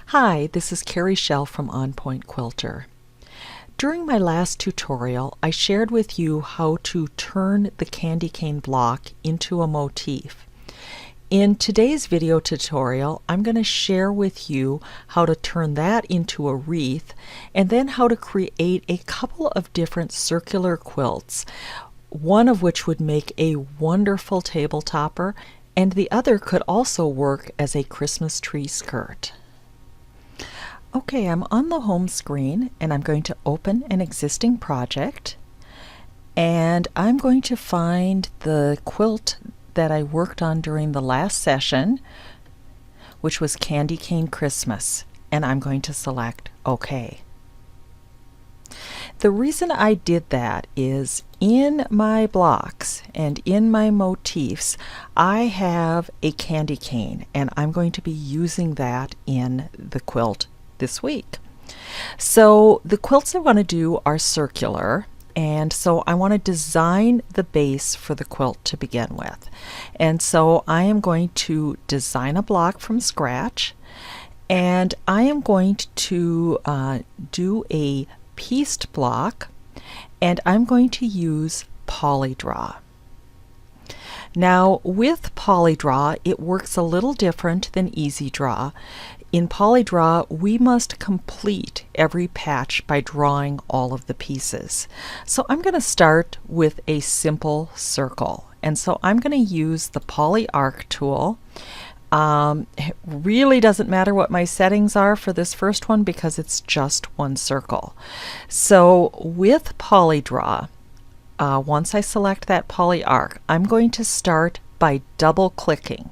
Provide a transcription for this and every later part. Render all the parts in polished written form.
Hi, this is Carrie Schell from On Point Quilter. During my last tutorial, I shared with you how to turn the candy cane block into a motif. In today's video tutorial, I'm going to share with you how to turn that into a wreath and then how to create a couple of different circular quilts, one of which would make a wonderful table topper and the other could also work as a Christmas tree skirt. Okay, I'm on the home screen and I'm going to open an existing project and I'm going to find the quilt that I worked on during the last session, which was Candy Cane Christmas, and I'm going to select OK. The reason I did that is in my blocks and in my motifs I have a candy cane and I'm going to be using that in the quilt this week. So the quilts I want to do are circular, and so I want to design the base for the quilt to begin with. And so I am going to design a block from scratch, and I am going to do a pieced block, and I'm going to use polydraw. Now with polydraw it works a little different than easy draw. In polydraw we must complete every patch by drawing all of the pieces. So I'm going to start with a simple circle, and so I'm going to use the poly arc tool. It really doesn't matter what my settings are for this first one because it's just one circle. So with polydraw, once I select that poly arc, I'm going to start by double clicking.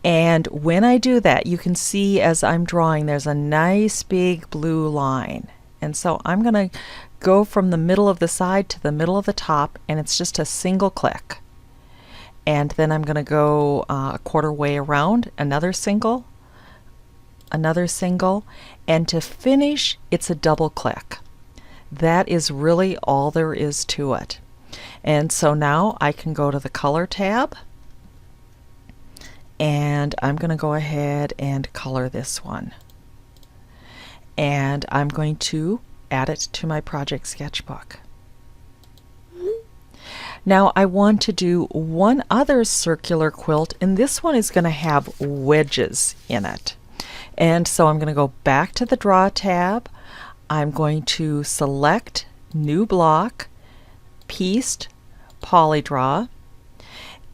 And when I do that, you can see as I'm drawing there's a nice big blue line. And so I'm going to go from the middle of the side to the middle of the top, and it's just a single click. And then I'm going to go a quarter way around, another single, and to finish it's a double click. That is really all there is to it. And so now I can go to the color tab, and I'm going to go ahead and color this one. And I'm going to add it to my project sketchbook. Now I want to do one other circular quilt, and this one is going to have wedges in it. And so I'm going to go back to the Draw tab. I'm going to select New Block, Pieced, Polydraw.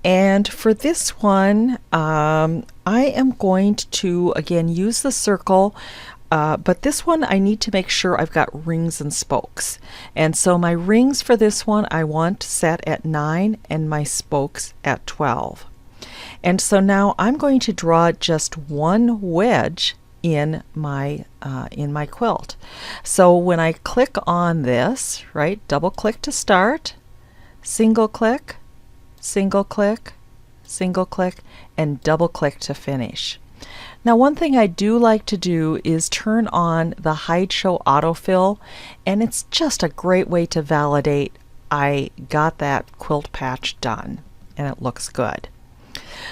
And for this one, I am going to again use the circle, but this one I need to make sure I've got rings and spokes. And so my rings for this one I want set at 9 and my spokes at 12. And so now I'm going to draw just one wedge in my quilt. So when I click on this, right, double click to start, single click, single click, single click, and double click to finish. Now one thing I do like to do is turn on the Hide Show Autofill, and it's just a great way to validate I got that quilt patch done and it looks good.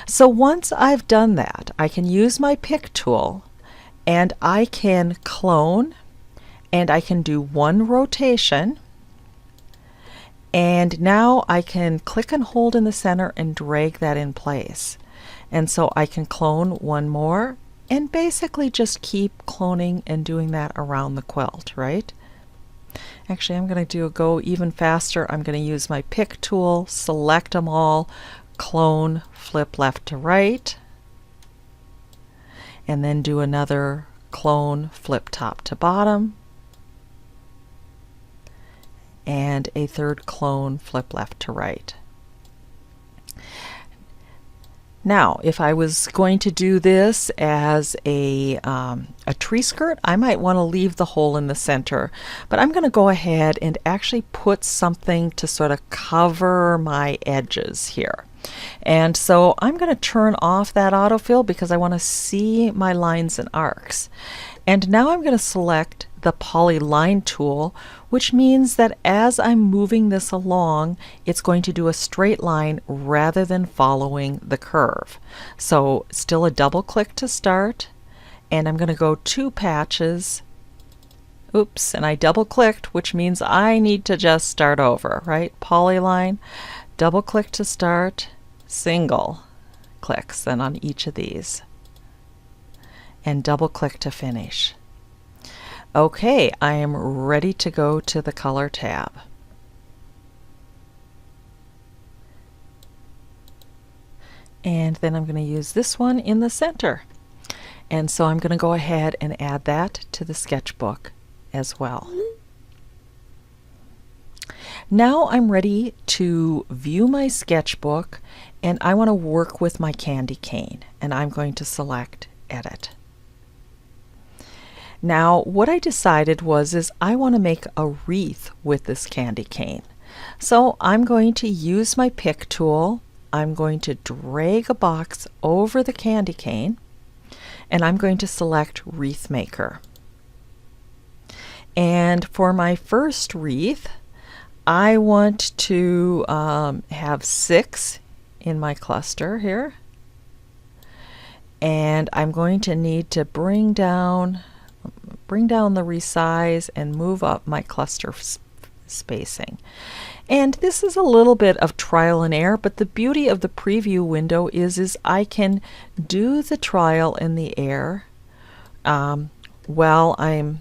So once I've done that, I can use my pick tool and I can clone, and I can do one rotation. And now I can click and hold in the center and drag that in place. And so I can clone one more and basically just keep cloning and doing that around the quilt, right? Actually, I'm going to go even faster. I'm going to use my pick tool, select them all, clone, flip left to right, and then do another clone, flip top to bottom, and a third clone, flip left to right. Now if I was going to do this as a tree skirt, I might want to leave the hole in the center, but I'm going to go ahead and actually put something to sort of cover my edges here. And so I'm going to turn off that autofill because I want to see my lines and arcs. And now I'm going to select the polyline tool, which means that as I'm moving this along, it's going to do a straight line rather than following the curve. So still a double click to start, and I'm going to go 2 patches. Oops, and I double clicked, which means I need to just start over, right? Polyline, double click to start, single clicks then on each of these, and double click to finish. Okay, I am ready to go to the color tab. And then I'm going to use this one in the center. And so I'm going to go ahead and add that to the sketchbook as well. Now I'm ready to view my sketchbook, and I want to work with my candy cane, and I'm going to select Edit. Now what I decided is I want to make a wreath with this candy cane. So I'm going to use my pick tool. I'm going to drag a box over the candy cane, and I'm going to select Wreath Maker. And for my first wreath, I want to have 6 in my cluster here. And I'm going to need to bring down the resize and move up my cluster spacing. And this is a little bit of trial and error, but the beauty of the preview window is I can do the trial and the error while I'm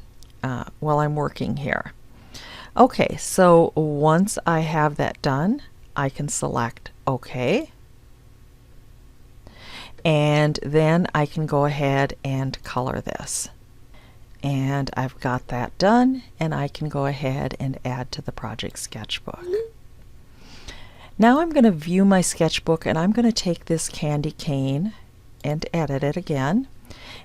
working here. Okay, so once I have that done, I can select OK, and then I can go ahead and color this. And I've got that done, and I can go ahead and add to the project sketchbook. Now I'm going to view my sketchbook, and I'm going to take this candy cane and edit it again.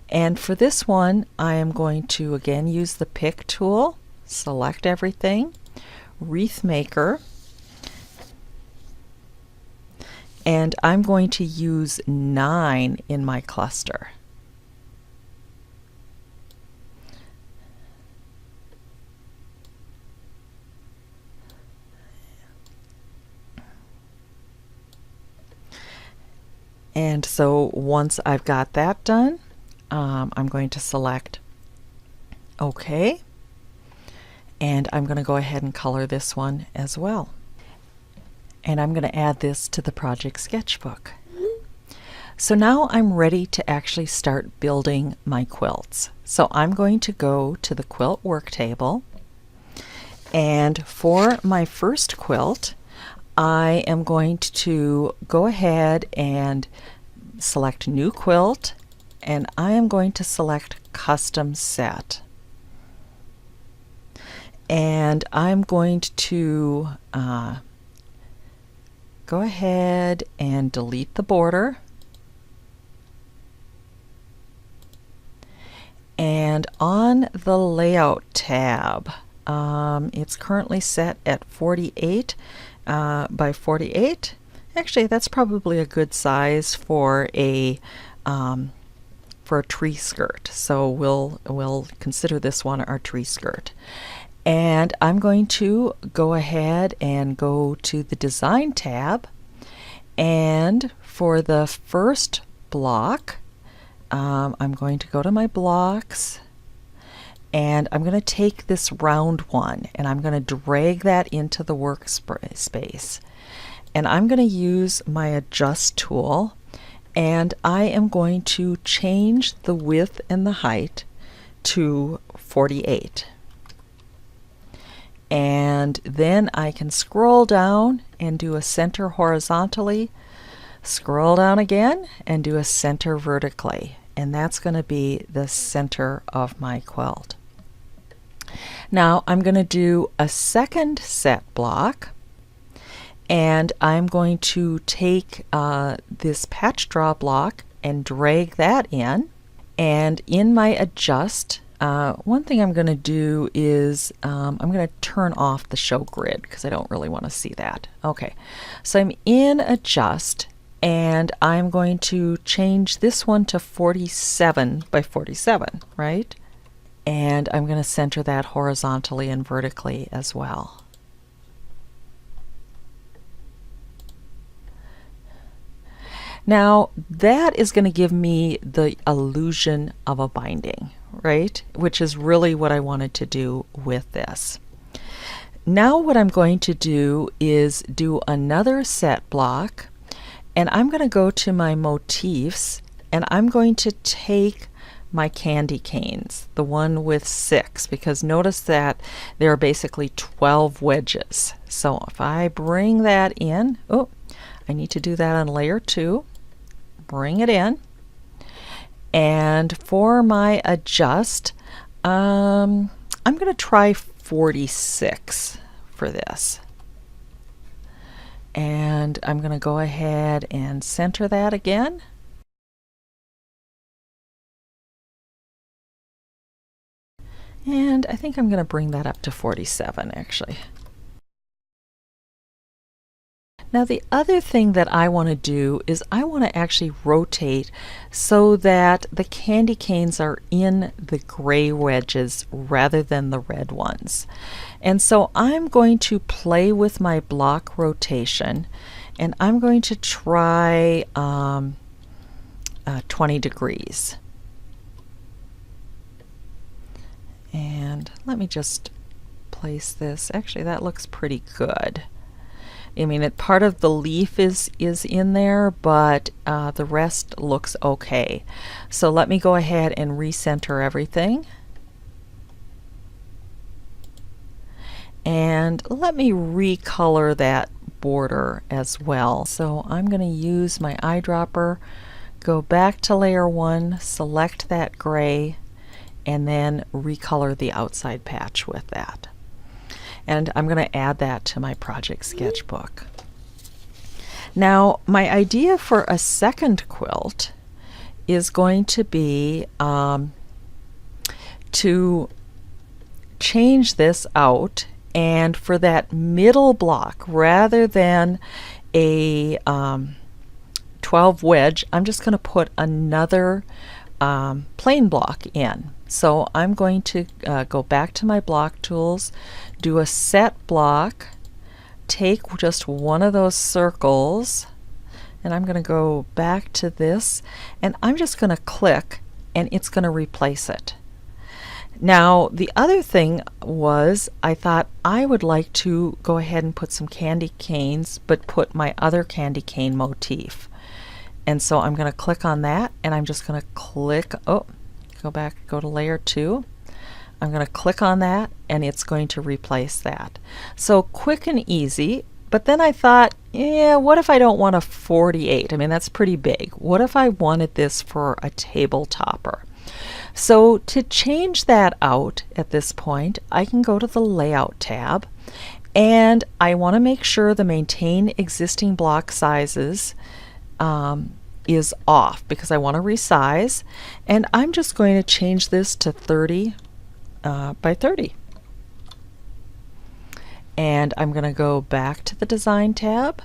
And for this one, I am going to again use the pick tool, select everything, Wreath Maker, and I'm going to use 9 in my cluster. And so once I've got that done, I'm going to select OK, and I'm going to go ahead and color this one as well. And I'm going to add this to the project sketchbook. So now I'm ready to actually start building my quilts. So I'm going to go to the quilt work table, and for my first quilt, I am going to go ahead and select New Quilt, and I am going to select Custom Set. And I'm going to go ahead and delete the border. And on the Layout tab, it's currently set at 48 by 48. Actually, that's probably a good size for a tree skirt. So we'll consider this one our tree skirt. And I'm going to go ahead and go to the Design tab, and for the first block, I'm going to go to my blocks, and I'm going to take this round one, and I'm going to drag that into the workspace. And I'm going to use my Adjust tool, and I am going to change the width and the height to 48. And then I can scroll down and do a center horizontally, scroll down again and do a center vertically, and that's going to be the center of my quilt. Now I'm going to do a second set block, and I'm going to take this patch draw block and drag that in, and in my Adjust, one thing I'm going to do is I'm going to turn off the show grid because I don't really want to see that. Okay, so I'm in Adjust, and I'm going to change this one to 47 by 47, right? And I'm going to center that horizontally and vertically as well. Now that is going to give me the illusion of a binding, right? Which is really what I wanted to do with this. Now what I'm going to do is do another set block, and I'm going to go to my motifs, and I'm going to take my candy canes, the one with 6, because notice that there are basically 12 wedges. So if I bring that in, oh, I need to do that on layer 2, bring it in, and for my adjust, I'm going to try 46 for this. And I'm going to go ahead and center that again. And I think I'm going to bring that up to 47 actually. Now the other thing that I want to do is I want to actually rotate so that the candy canes are in the gray wedges rather than the red ones. And so I'm going to play with my block rotation, and I'm going to try 20 degrees. And let me just place this. Actually, that looks pretty good. I mean, part of the leaf is in there, but the rest looks okay. So let me go ahead and recenter everything. And let me recolor that border as well. So I'm going to use my eyedropper, go back to layer 1, select that gray, and then recolor the outside patch with that. And I'm going to add that to my project sketchbook. Now my idea for a second quilt is going to be to change this out, and for that middle block, rather than a 12 wedge, I'm just going to put another plain block in. So I'm going to go back to my block tools, do a set block, take just one of those circles, and I'm going to go back to this, and I'm just going to click, and it's going to replace it. Now the other thing was, I thought I would like to go ahead and put some candy canes, but put my other candy cane motif. And so I'm going to click on that, and I'm just going to click, oh, go back, go to layer 2. I'm going to click on that, and it's going to replace that. So quick and easy. But then I thought, yeah, what if I don't want a 48? I mean, that's pretty big. What if I wanted this for a table topper? So to change that out at this point, I can go to the Layout tab, and I want to make sure the Maintain Existing Block Sizes is off, because I want to resize, and I'm just going to change this to 30 by 30. And I'm going to go back to the Design tab,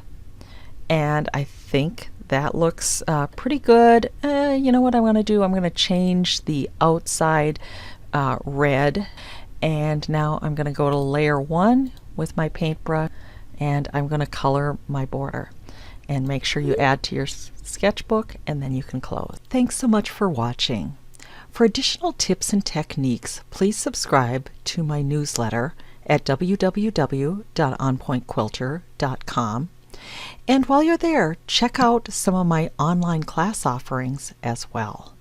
and I think that looks pretty good. You know what I'm going to do? I'm going to change the outside red, and now I'm going to go to layer 1 with my paintbrush, and I'm going to color my border. And make sure you add to your sketchbook, and then you can close. Thanks so much for watching. For additional tips and techniques, please subscribe to my newsletter at www.onpointquilter.com. And while you're there, check out some of my online class offerings as well.